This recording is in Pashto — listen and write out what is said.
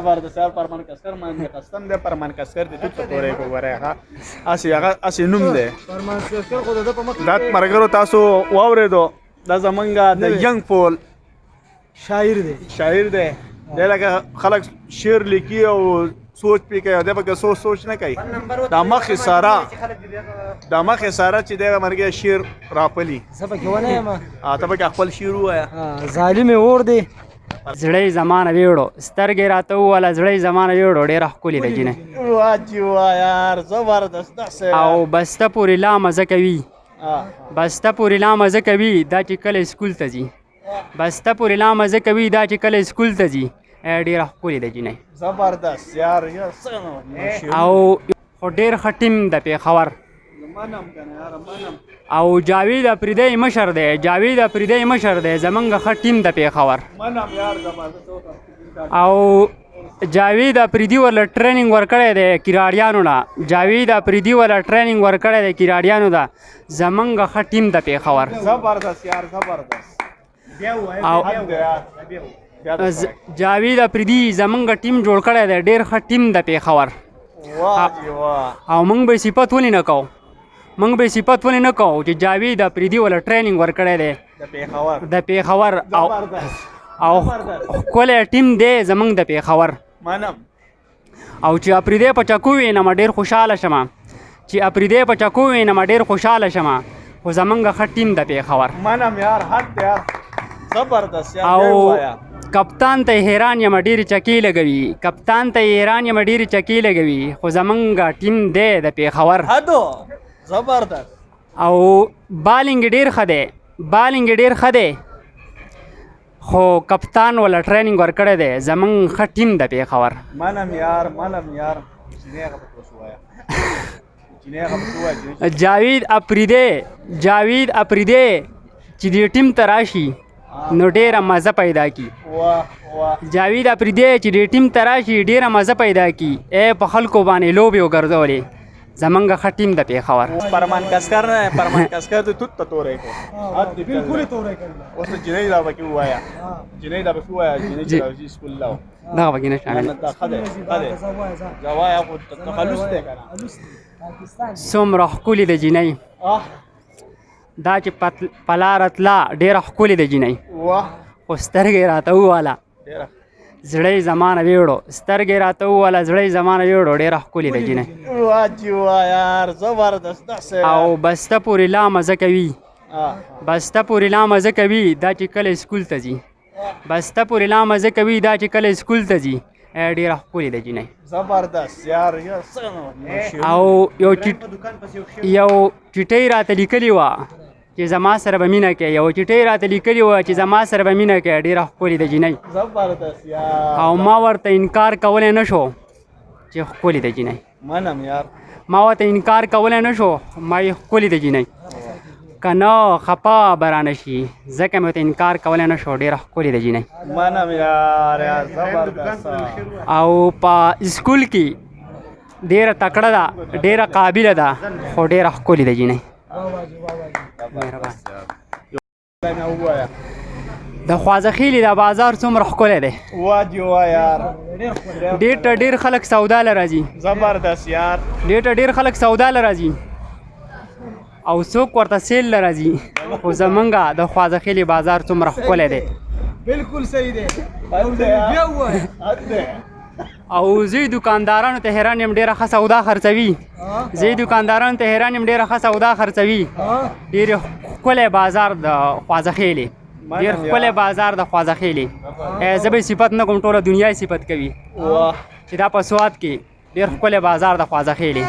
Bardesar Parmancasker manifestan de Parmancasker de tutto Toreko Vareha asi num de dat margaro taso wawredo da zamanga the young Paul शायर दे लगा खलक शेर लिखी और सोच पी के दे बके सोच न कई دماغ خساره چې دغه مرګه شیر راپلی سبا کې ونه ما ته به خپل شیر وایا ظالم اور دی زړې زمانه ویړو سترګې راته ولا زړې زمانه ویړو ډېر ښکلې ده جنې واجی وا یار زبردست او بسته پورې لا مزه کوي بسته پورې لا مزه کوي دا چې کله سکول ته ځي بسته پورې لا مزه کوي دا چې کله سکول ته ځي ډېر ښکلې ده جنې زبردست یار او خو ډېر ښه ټیم د پېښور او جاوید افریدی مشر دی زمونږ ښه ټیم د پېښور او جاوید افریدي ورله ټریننګ ورکړی دی کراړیانو نه زمونږ ښه ټیم د پېښور او جاوید افریدي زمونږ ټیم جوړ کړی دی ډېر ښه ټیم د پېښور او موږ به صفت ولې نه کوو چې جاوید افریدي ورله ټریننګ ورکړی دی د پېښور او ښکلی ټیم دی زمونږ د پېښور او چې افریدی په چکو وینم ډېر خوشحاله شمه خو زمونږ ښه ټیم د پېښور او کپتان ته حیران یم ډېرې چکې لګوي خو زمونږ ټیم دی د پېښور او بالینګ ډېر ښه دی خو کپتان ولا ټریننګ ورکړی دی زمونږ ښه ټیم د پېښور جاوید افریدی چې دې ټیم ته راشي نو ډېره مزه پیدا کی په خلکو باندې لوبې وګرځولې زمونږ ښه ټیم د پېښور Parmancasker de tutto Toreko بالکل Toreko اوس جنۍ دا بکی وایا جنۍ سکول لاو دغه بکی نه شامل زوایا خو تخلص دی کنه څومره ښکلې ده جنۍ دا چې په لاره تله ډېره ښکلې ده جنۍ خو سترګې راته وواله زړی زمانه ویړو ډېره ښکلې ده جنۍ او بسته پورې لا مزه کوي دا چې کله سکول ته ځي ډېره ښکلې ده جنۍ او یو چټۍ راته لیکلې وه چې زما سره به مینه کوي ډېره ښکلې ده جنۍ او ما ورته انکار کولی نه شو چې ښکلې ده جنۍ ما یې ښکلې ده جنۍ که نه خفه به رانه شي ځکه مې ورته انکار کولی نه شو ډېره ښکلې ده جنۍ او په سکول کې ډېره تکړه ده ډېره قابله ده خو ډېره ښکلې ده جنۍ د خوازخیلي دا بازار څومره ښکلی دی ډېر خلک سودا له راځي او څوک ورته سیل له راځي خو زمونږ د خوازخیلي بازار څومره ښکلی دی بالکل صحیح دی او زه دکاندارانو ته حیران یم ډېره ښه سودا خرڅوي ډېر ښکلی بازار د خوازخیلي زه به صفت نه کوم ټوله دنیا صفت کوي چې دا په سوات کې ډېر ښکلی بازار د خوازخیلي